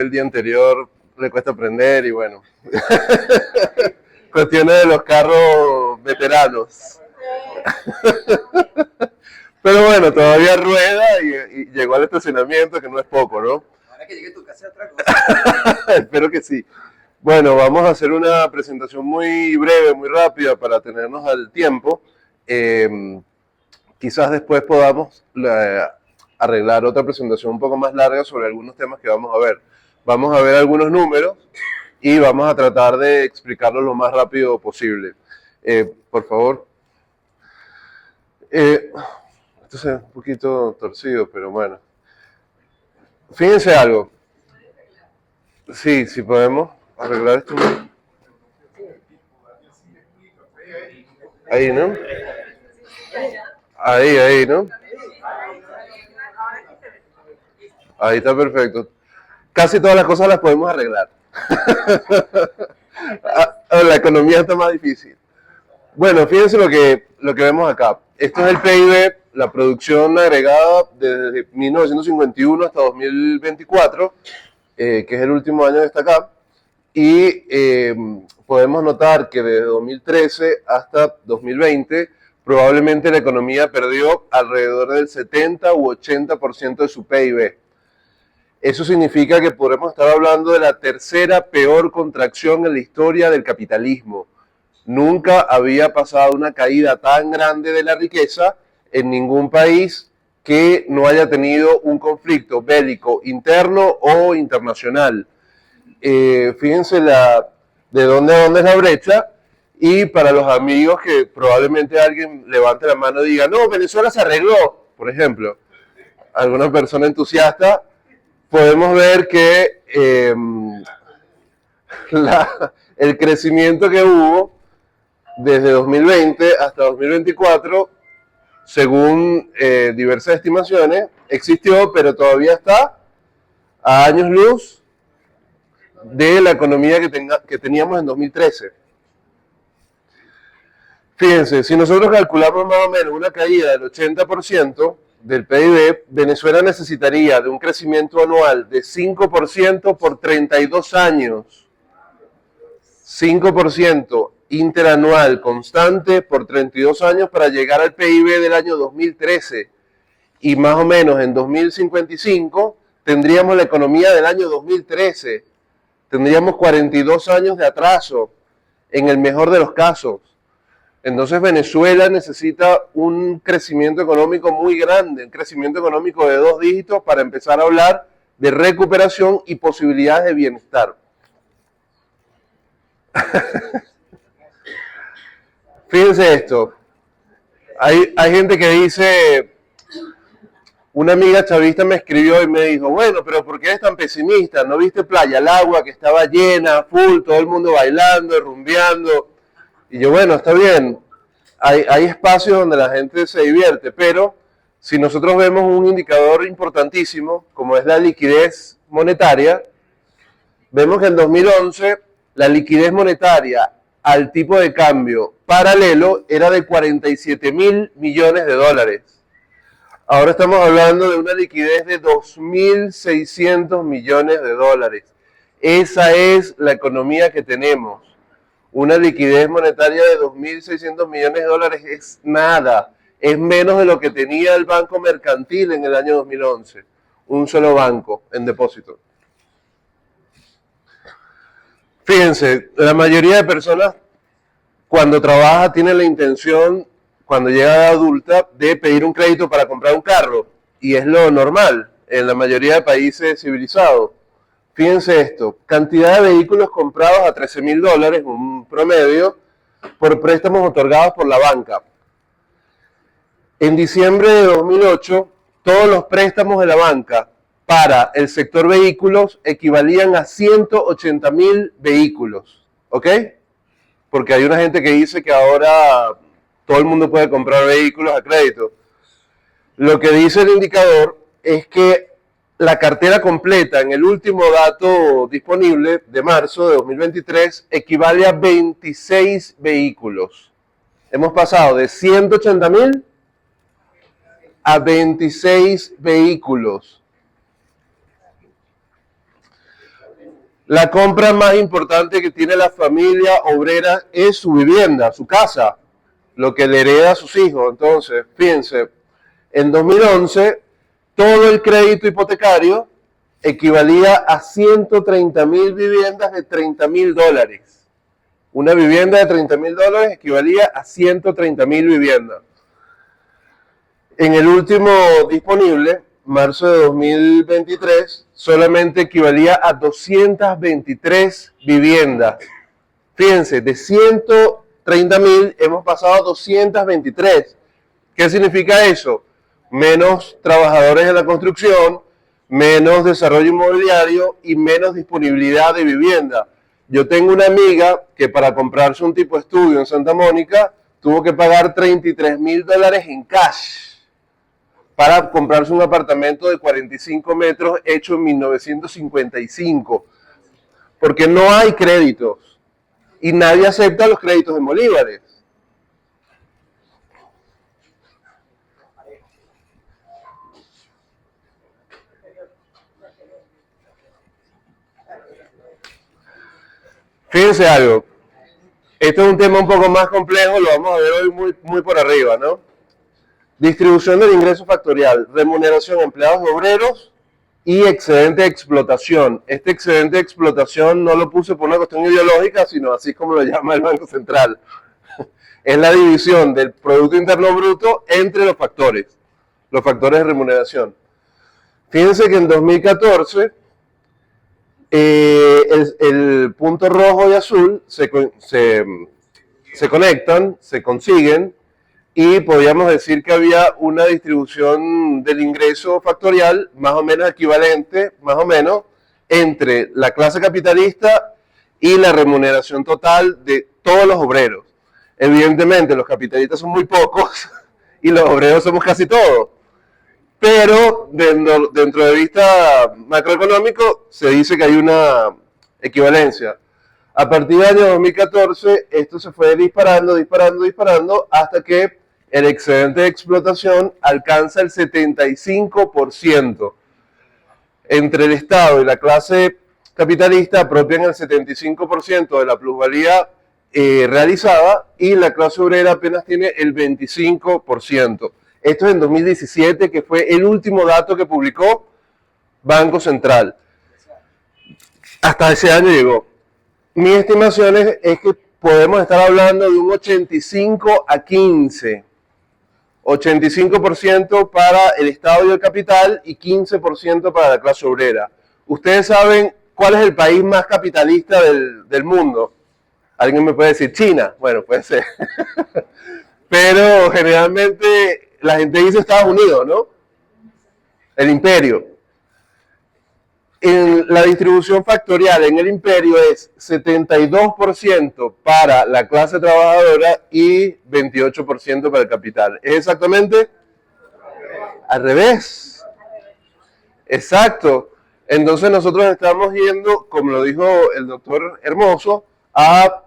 el día anterior le cuesta aprender y bueno. Cuestiones de los carros veteranos. Pero bueno, todavía rueda y llegó al estacionamiento, que no es poco, ¿no? Ahora que llegue tu casa es otra cosa. Espero que sí. Bueno, vamos a hacer una presentación muy breve, muy rápida para tenernos al tiempo. Quizás después podamos arreglar otra presentación un poco más larga sobre algunos temas que vamos a ver. Vamos a ver algunos números y vamos a tratar de explicarlos lo más rápido posible. Por favor. Esto es un poquito torcido, pero bueno. Fíjense algo. Sí, si podemos arreglar esto. Ahí, ¿no? Ahí, ¿no? Ahí está perfecto. Casi todas las cosas las podemos arreglar. La economía está más difícil. Bueno, fíjense lo que vemos acá. Esto es el PIB, la producción agregada desde 1951 hasta 2024, que es el último año que está acá. Y podemos notar que desde 2013 hasta 2020 probablemente la economía perdió alrededor del 70 u 80% de su PIB. Eso significa que podremos estar hablando de la tercera peor contracción en la historia del capitalismo. Nunca había pasado una caída tan grande de la riqueza en ningún país que no haya tenido un conflicto bélico interno o internacional. Fíjense de dónde a dónde es la brecha. Y para los amigos que probablemente alguien levante la mano y diga, no, Venezuela se arregló, por ejemplo, alguna persona entusiasta, podemos ver que el crecimiento que hubo desde 2020 hasta 2024, según diversas estimaciones, existió, pero todavía está a años luz de la economía que teníamos en 2013. Fíjense, si nosotros calculamos más o menos una caída del 80% del PIB, Venezuela necesitaría de un crecimiento anual de 5% por 32 años. 5% interanual constante por 32 años para llegar al PIB del año 2013. Y más o menos en 2055 tendríamos la economía del año 2013. Tendríamos 42 años de atraso, en el mejor de los casos. Entonces Venezuela necesita un crecimiento económico muy grande, un crecimiento económico de 2 dígitos para empezar a hablar de recuperación y posibilidades de bienestar. Fíjense esto, hay gente que dice, una amiga chavista me escribió y me dijo, bueno, pero ¿por qué eres tan pesimista? ¿No viste Playa al Agua que estaba llena, full, todo el mundo bailando, rumbeando? Y yo, bueno, está bien, hay espacios donde la gente se divierte, pero si nosotros vemos un indicador importantísimo, como es la liquidez monetaria, vemos que en 2011 la liquidez monetaria al tipo de cambio paralelo era de 47.000 millones de dólares. Ahora estamos hablando de una liquidez de 2.600 millones de dólares. Esa es la economía que tenemos. Una liquidez monetaria de 2.600 millones de dólares es nada. Es menos de lo que tenía el Banco Mercantil en el año 2011. Un solo banco en depósito. Fíjense, la mayoría de personas cuando trabaja tienen la intención, cuando llega de adulta, de pedir un crédito para comprar un carro. Y es lo normal en la mayoría de países civilizados. Fíjense esto, cantidad de vehículos comprados a $13.000, un promedio, por préstamos otorgados por la banca. En diciembre de 2008, todos los préstamos de la banca para el sector vehículos equivalían a 180.000 vehículos, ¿ok? Porque hay una gente que dice que ahora todo el mundo puede comprar vehículos a crédito. Lo que dice el indicador es que la cartera completa en el último dato disponible de marzo de 2023 equivale a 26 vehículos. Hemos pasado de 180.000 a 26 vehículos. La compra más importante que tiene la familia obrera es su vivienda, su casa, lo que le hereda a sus hijos. Entonces, fíjense, en 2011 todo el crédito hipotecario equivalía a 130.000 viviendas de $30.000. Una vivienda de $30.000 equivalía a 130.000 viviendas. En el último disponible, marzo de 2023, solamente equivalía a 223 viviendas. Fíjense, de 130.000 hemos pasado a 223. ¿Qué significa eso? Menos trabajadores en la construcción, menos desarrollo inmobiliario y menos disponibilidad de vivienda. Yo tengo una amiga que para comprarse un tipo de estudio en Santa Mónica tuvo que pagar $33.000 en cash para comprarse un apartamento de 45 metros hecho en 1955. Porque no hay créditos y nadie acepta los créditos en bolívares. Fíjense algo, esto es un tema un poco más complejo, lo vamos a ver hoy muy por arriba, ¿no? Distribución del ingreso factorial, remuneración de empleados obreros y excedente de explotación. Este excedente de explotación no lo puse por una cuestión ideológica, sino así como lo llama el Banco Central. Es la división del Producto Interno Bruto entre los factores de remuneración. Fíjense que en 2014 el punto rojo y azul se conectan, se consiguen y podríamos decir que había una distribución del ingreso factorial más o menos equivalente, más o menos, entre la clase capitalista y la remuneración total de todos los obreros. Evidentemente los capitalistas son muy pocos y los obreros somos casi todos. Pero dentro de vista macroeconómico se dice que hay una equivalencia. A partir del año 2014 esto se fue disparando hasta que el excedente de explotación alcanza el 75%. Entre el Estado y la clase capitalista apropian el 75% de la plusvalía realizada y la clase obrera apenas tiene el 25%. Esto es en 2017, que fue el último dato que publicó Banco Central. Hasta ese año llegó. Mis estimaciones es que podemos estar hablando de un 85 a 15. 85% para el Estado y el capital y 15% para la clase obrera. ¿Ustedes saben cuál es el país más capitalista del mundo? ¿Alguien me puede decir? China. Bueno, puede ser. Pero generalmente la gente dice Estados Unidos, ¿no? El imperio. En la distribución factorial en el imperio es 72% para la clase trabajadora y 28% para el capital. ¿Es exactamente? Al revés. Exacto. Entonces nosotros estamos yendo, como lo dijo el doctor Hermoso, a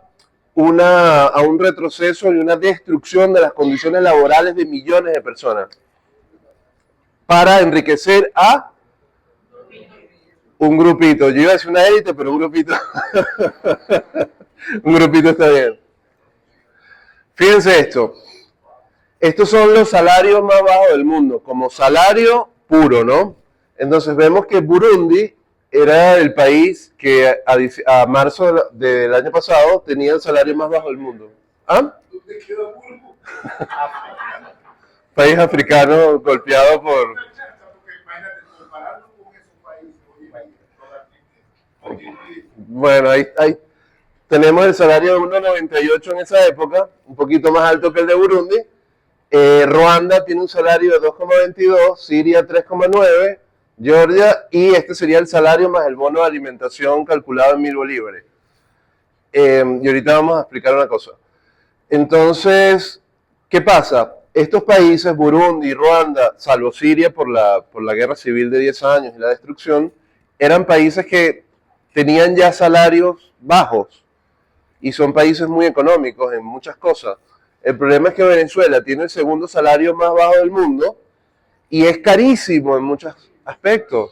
un retroceso y una destrucción de las condiciones laborales de millones de personas para enriquecer a un grupito. Yo iba a decir una élite, pero un grupito un grupito está bien. Fíjense esto, estos son los salarios más bajos del mundo, como salario puro, ¿no? Entonces vemos que Burundi era el país que a marzo del año pasado tenía el salario más bajo del mundo. ¿Ah? ¿Dónde queda Burundi? País africano golpeado por... Bueno, ahí tenemos el salario de 1,98 en esa época, un poquito más alto que el de Burundi. Ruanda tiene un salario de 2,22, Siria 3,9, Georgia, y este sería el salario más el bono de alimentación calculado en 1.000 bolívares. Y ahorita vamos a explicar una cosa. Entonces, ¿qué pasa? Estos países, Burundi, Ruanda, salvo Siria por la guerra civil de 10 años y la destrucción, eran países que tenían ya salarios bajos y son países muy económicos en muchas cosas. El problema es que Venezuela tiene el segundo salario más bajo del mundo y es carísimo en muchos aspectos.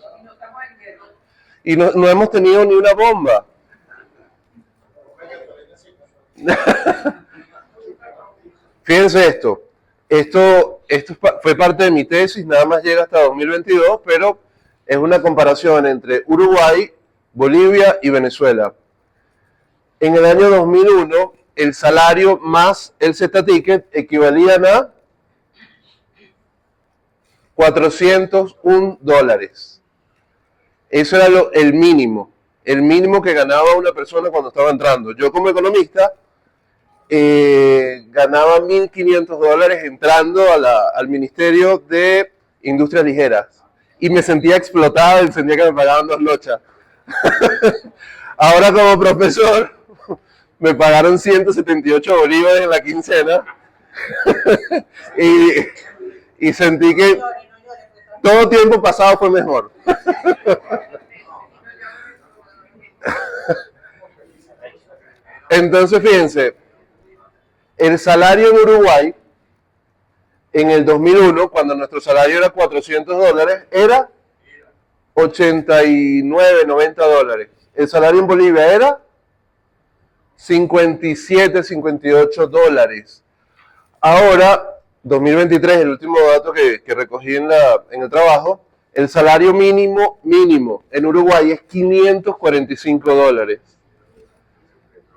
y no hemos tenido ni una bomba. Fíjense esto fue parte de mi tesis, nada más llega hasta 2022, pero es una comparación entre Uruguay, Bolivia y Venezuela. En el año 2001, el salario más el Z-Ticket equivalían a $401. Eso era el mínimo que ganaba una persona cuando estaba entrando. Yo como economista ganaba $1.500 entrando al Ministerio de Industrias Ligeras y me sentía explotado y sentía que me pagaban 2 lochas. Ahora como profesor me pagaron 178 bolívares en la quincena y sentí que todo tiempo pasado fue mejor. Entonces, fíjense, el salario en Uruguay, en el 2001, cuando nuestro salario era $400, era $89, $90. El salario en Bolivia era $57, $58. Ahora, 2023, el último dato que recogí en el trabajo, el salario mínimo en Uruguay es $545.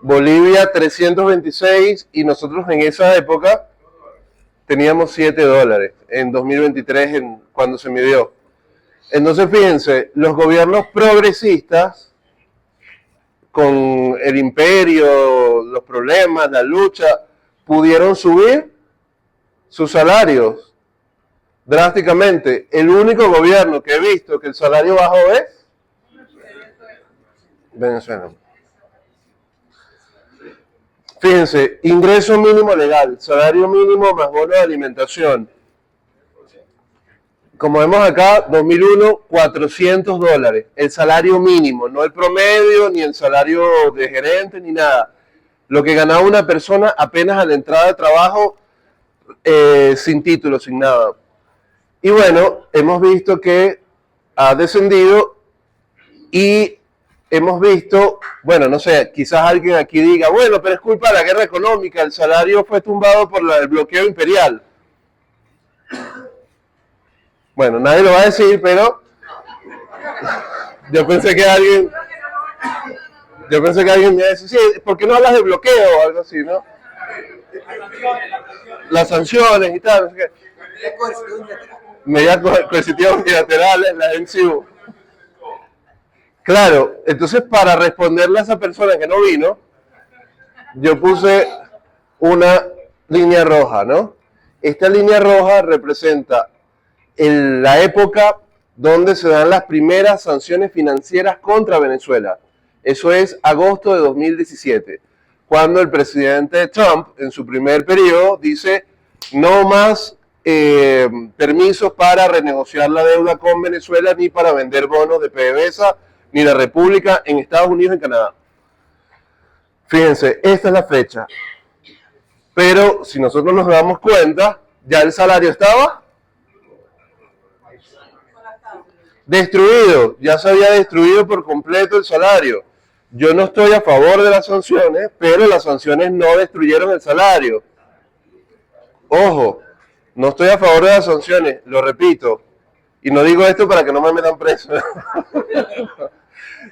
Bolivia 326 y nosotros en esa época teníamos $7 en 2023 cuando se midió. Entonces fíjense, los gobiernos progresistas con el imperio, los problemas, la lucha, pudieron subir sus salarios drásticamente. El único gobierno que he visto que el salario bajó es Venezuela. Fíjense, ingreso mínimo legal, salario mínimo más bono de alimentación. Como vemos acá, 2001, $400. El salario mínimo, no el promedio, ni el salario de gerente, ni nada. Lo que ganaba una persona apenas a la entrada de trabajo, sin título, sin nada. Y bueno, hemos visto que ha descendido y hemos visto, bueno, no sé, quizás alguien aquí diga, bueno, pero es culpa de la guerra económica, el salario fue tumbado por el bloqueo imperial. Bueno, nadie lo va a decir, pero yo pensé que alguien me iba a decir, sí, ¿por qué no hablas de bloqueo o algo así, no? Las sanciones y tal, no sé qué. Medidas coercitivas unilaterales, las MCU. Claro, entonces para responderle a esa persona que no vino, yo puse una línea roja, ¿no? Esta línea roja representa la época donde se dan las primeras sanciones financieras contra Venezuela. Eso es agosto de 2017, cuando el presidente Trump, en su primer periodo, dice no más permisos para renegociar la deuda con Venezuela, ni para vender bonos de PDVSA, ni la República en Estados Unidos y en Canadá. Fíjense, esta es la fecha. Pero si nosotros nos damos cuenta, ya el salario estaba destruido, ya se había destruido por completo el salario. Yo no estoy a favor de las sanciones, pero las sanciones no destruyeron el salario. Ojo, no estoy a favor de las sanciones, lo repito, y no digo esto para que no me metan preso,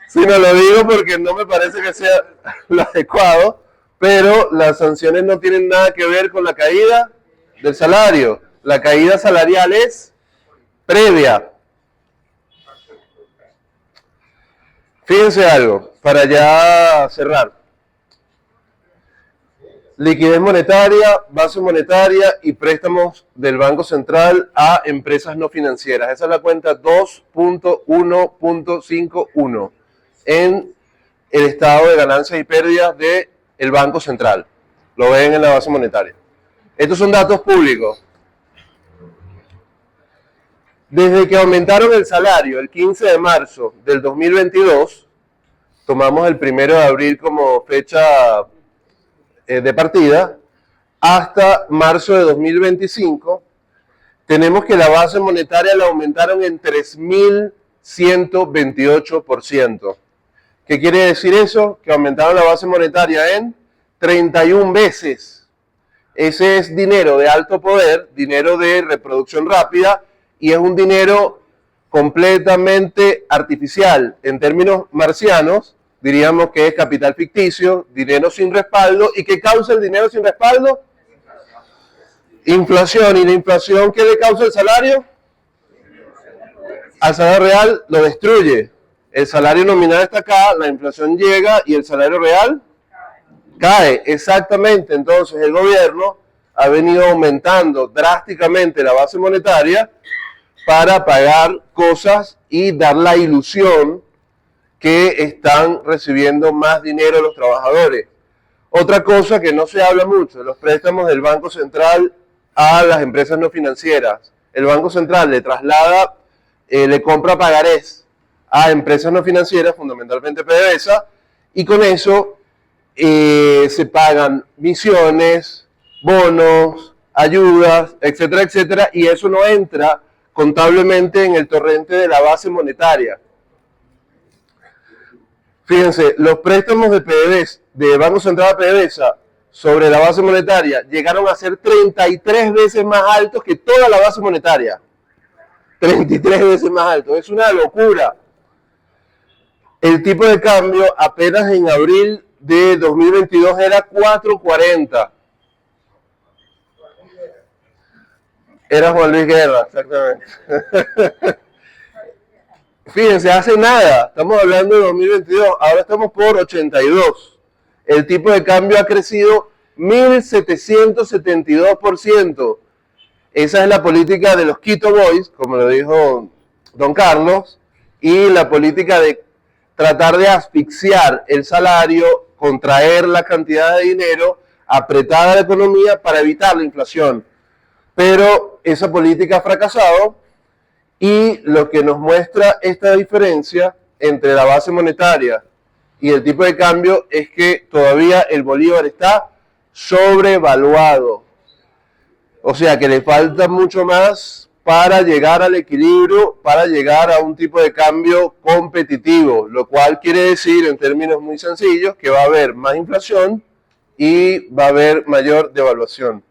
sino lo digo porque no me parece que sea lo adecuado, pero las sanciones no tienen nada que ver con la caída del salario. La caída salarial es previa. Fíjense algo, para ya cerrar. Liquidez monetaria, base monetaria y préstamos del Banco Central a empresas no financieras. Esa es la cuenta 2.1.51 en el estado de ganancias y pérdidas del Banco Central. Lo ven en la base monetaria. Estos son datos públicos. Desde que aumentaron el salario el 15 de marzo del 2022, tomamos el 1 de abril como fecha de partida, hasta marzo de 2025, tenemos que la base monetaria la aumentaron en 3.000 128%. ¿Qué quiere decir eso? Que aumentaron la base monetaria en 31 veces. Ese es dinero de alto poder, dinero de reproducción rápida, y es un dinero completamente artificial. En términos marcianos, diríamos que es capital ficticio, dinero sin respaldo. ¿Y qué causa el dinero sin respaldo? Inflación. ¿Y la inflación qué le causa el salario? Al salario real lo destruye. El salario nominal está acá, la inflación llega y el salario real cae. Exactamente. Entonces el gobierno ha venido aumentando drásticamente la base monetaria para pagar cosas y dar la ilusión que están recibiendo más dinero los trabajadores. Otra cosa que no se habla mucho, los préstamos del Banco Central a las empresas no financieras. El Banco Central le traslada, le compra pagarés a empresas no financieras, fundamentalmente PDVSA, y con eso se pagan misiones, bonos, ayudas, etcétera, etcétera, y eso no entra contablemente en el torrente de la base monetaria. Fíjense, los préstamos de PDVSA, de Banco Central a PDVSA, sobre la base monetaria, llegaron a ser 33 veces más altos que toda la base monetaria. 33 veces más alto, es una locura. El tipo de cambio apenas en abril de 2022 era 4.40. Era Juan Luis Guerra, exactamente. Fíjense, hace nada, estamos hablando de 2022, ahora estamos por 82. El tipo de cambio ha crecido 1.772%. Esa es la política de los Quito Boys, como lo dijo don Carlos, y la política de tratar de asfixiar el salario, contraer la cantidad de dinero, apretar a la economía para evitar la inflación. Pero esa política ha fracasado y lo que nos muestra esta diferencia entre la base monetaria y el tipo de cambio es que todavía el bolívar está sobrevaluado. O sea que le falta mucho más para llegar al equilibrio, para llegar a un tipo de cambio competitivo, lo cual quiere decir en términos muy sencillos que va a haber más inflación y va a haber mayor devaluación.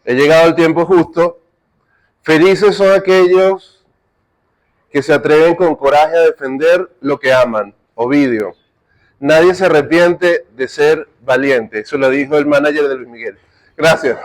He llegado al tiempo justo. Felices son aquellos que se atreven con coraje a defender lo que aman. Ovidio. Nadie se arrepiente de ser valiente. Eso lo dijo el manager de Luis Miguel. Gracias.